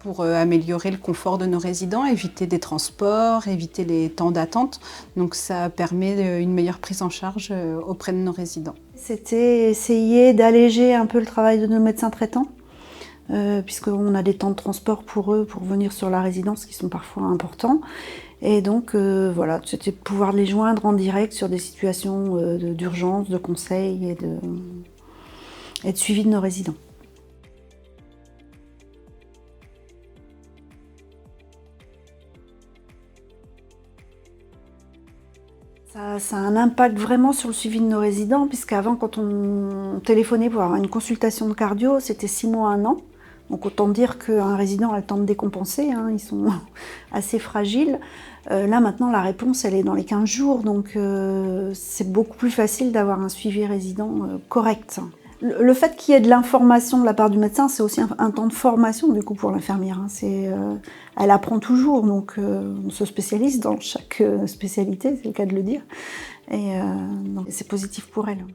pour améliorer le confort de nos résidents, éviter des transports, éviter les temps d'attente. Donc ça permet une meilleure prise en charge auprès de nos résidents. C'était essayer d'alléger un peu le travail de nos médecins traitants, puisqu'on a des temps de transport pour eux, pour venir sur la résidence qui sont parfois importants. Et donc voilà, c'était pouvoir les joindre en direct sur des situations d'urgence, de conseil et de suivi de nos résidents. Ça a un impact vraiment sur le suivi de nos résidents, puisqu'avant, quand on téléphonait pour avoir une consultation de cardio, c'était 6 mois, 1 an. Donc autant dire qu'un résident a le temps de décompenser, hein, ils sont assez fragiles. Là maintenant, la réponse, elle est dans les 15 jours, donc c'est beaucoup plus facile d'avoir un suivi résident correct. Le fait qu'il y ait de l'information de la part du médecin, c'est aussi un temps de formation du coup pour l'infirmière. Hein. Elle apprend toujours, donc on se spécialise dans chaque spécialité, c'est le cas de le dire. Et c'est positif pour elle.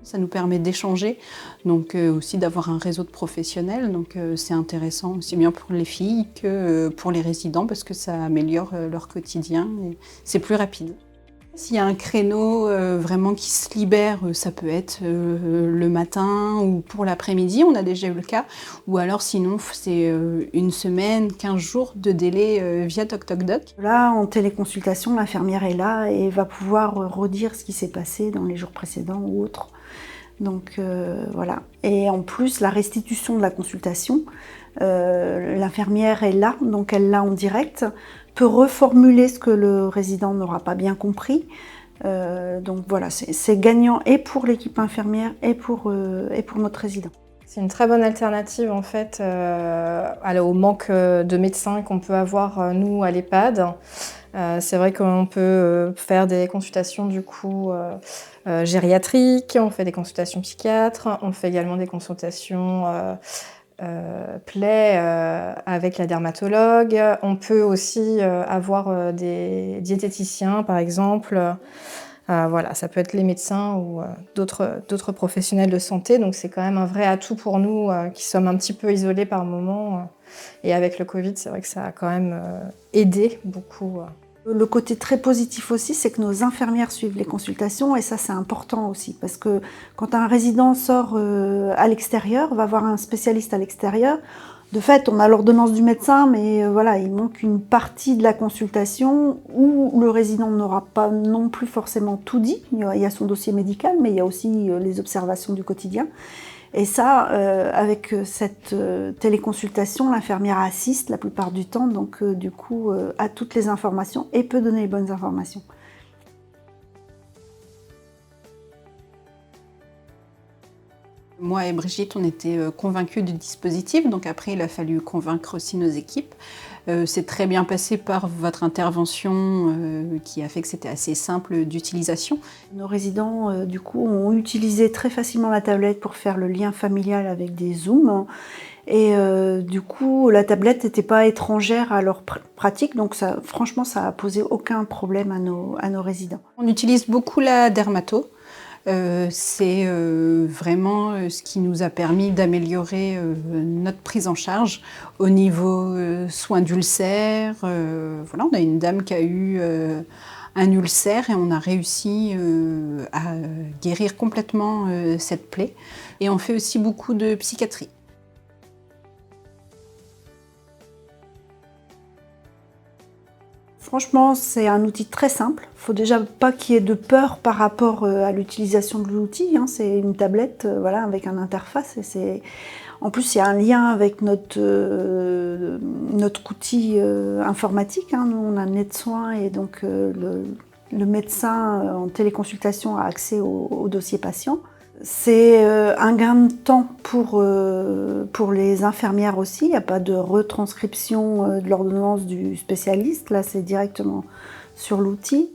Ça nous permet d'échanger, donc aussi d'avoir un réseau de professionnels. Donc c'est intéressant aussi bien pour les filles que pour les résidents parce que ça améliore leur quotidien et c'est plus rapide. S'il y a un créneau vraiment qui se libère, ça peut être le matin ou pour l'après-midi, on a déjà eu le cas. Ou alors sinon, c'est 1 semaine, 15 jours de délai via TocTocDoc. Là, en téléconsultation, l'infirmière est là et va pouvoir redire ce qui s'est passé dans les jours précédents ou autres. Donc voilà. Et en plus, la restitution de la consultation, l'infirmière est là, donc elle l'a en direct, peut reformuler ce que le résident n'aura pas bien compris. Donc voilà, c'est gagnant et pour l'équipe infirmière et pour notre résident. C'est une très bonne alternative en fait au manque de médecins qu'on peut avoir nous à l'EHPAD. C'est vrai qu'on peut faire des consultations du coup gériatriques, on fait des consultations psychiatres, on fait également des consultations plaies avec la dermatologue. On peut aussi avoir des diététiciens par exemple. Voilà, ça peut être les médecins ou d'autres professionnels de santé, donc c'est quand même un vrai atout pour nous qui sommes un petit peu isolés par moment. Et avec le Covid, c'est vrai que ça a quand même aidé beaucoup. Le côté très positif aussi, c'est que nos infirmières suivent les consultations et ça c'est important aussi parce que quand un résident sort à l'extérieur, va voir un spécialiste à l'extérieur, de fait on a l'ordonnance du médecin mais voilà, il manque une partie de la consultation où le résident n'aura pas non plus forcément tout dit. Il y a son dossier médical mais il y a aussi les observations du quotidien. Et ça, avec cette téléconsultation, l'infirmière assiste la plupart du temps, donc du coup a toutes les informations et peut donner les bonnes informations. Moi et Brigitte, on était convaincus du dispositif, donc après il a fallu convaincre aussi nos équipes. C'est très bien passé par votre intervention qui a fait que c'était assez simple d'utilisation. Nos résidents, du coup, ont utilisé très facilement la tablette pour faire le lien familial avec des Zooms. Et du coup, la tablette n'était pas étrangère à leur pratique, donc ça, franchement, ça a posé aucun problème à nos résidents. On utilise beaucoup la dermato. C'est vraiment ce qui nous a permis d'améliorer notre prise en charge au niveau soins d'ulcères. Voilà, on a une dame qui a eu un ulcère et on a réussi à guérir complètement cette plaie. Et on fait aussi beaucoup de psychiatrie. Franchement, c'est un outil très simple. Il ne faut déjà pas qu'il y ait de peur par rapport à l'utilisation de l'outil. Hein. C'est une tablette voilà, avec une interface. En plus, il y a un lien avec notre outil informatique. Hein. Nous, on a NetSoin et donc le médecin en téléconsultation a accès au dossier patient. C'est un gain de temps pour les infirmières aussi. Il n'y a pas de retranscription de l'ordonnance du spécialiste. Là, c'est directement sur l'outil.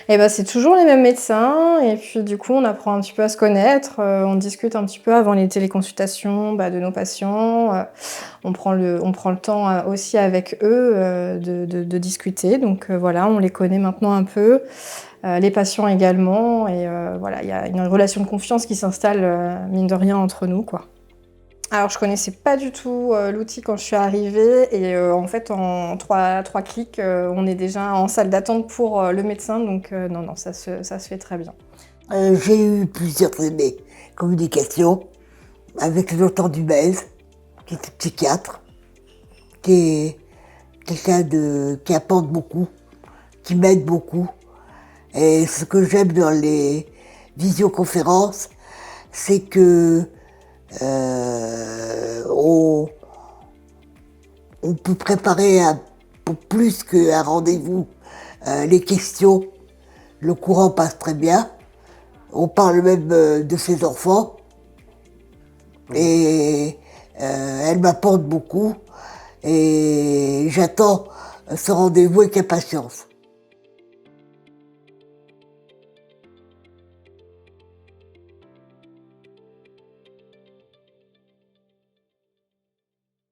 Et ben, c'est toujours les mêmes médecins et puis du coup on apprend un petit peu à se connaître, on discute un petit peu avant les téléconsultations de nos patients, on prend le temps aussi avec eux de discuter, donc voilà, on les connaît maintenant un peu, les patients également et voilà, il y a une relation de confiance qui s'installe mine de rien entre nous, quoi. Alors, je connaissais pas du tout l'outil quand je suis arrivée et en fait, en trois clics, on est déjà en salle d'attente pour le médecin. Donc, non, ça se fait très bien. J'ai eu plusieurs années de communication avec le docteur Dumez, qui était psychiatre, qui est quelqu'un qui apporte beaucoup, qui m'aide beaucoup. Et ce que j'aime dans les visioconférences, c'est que on peut préparer pour plus qu'un rendez-vous les questions. Le courant passe très bien. On parle même de ses enfants. Et elle m'apporte beaucoup. Et j'attends ce rendez-vous avec impatience.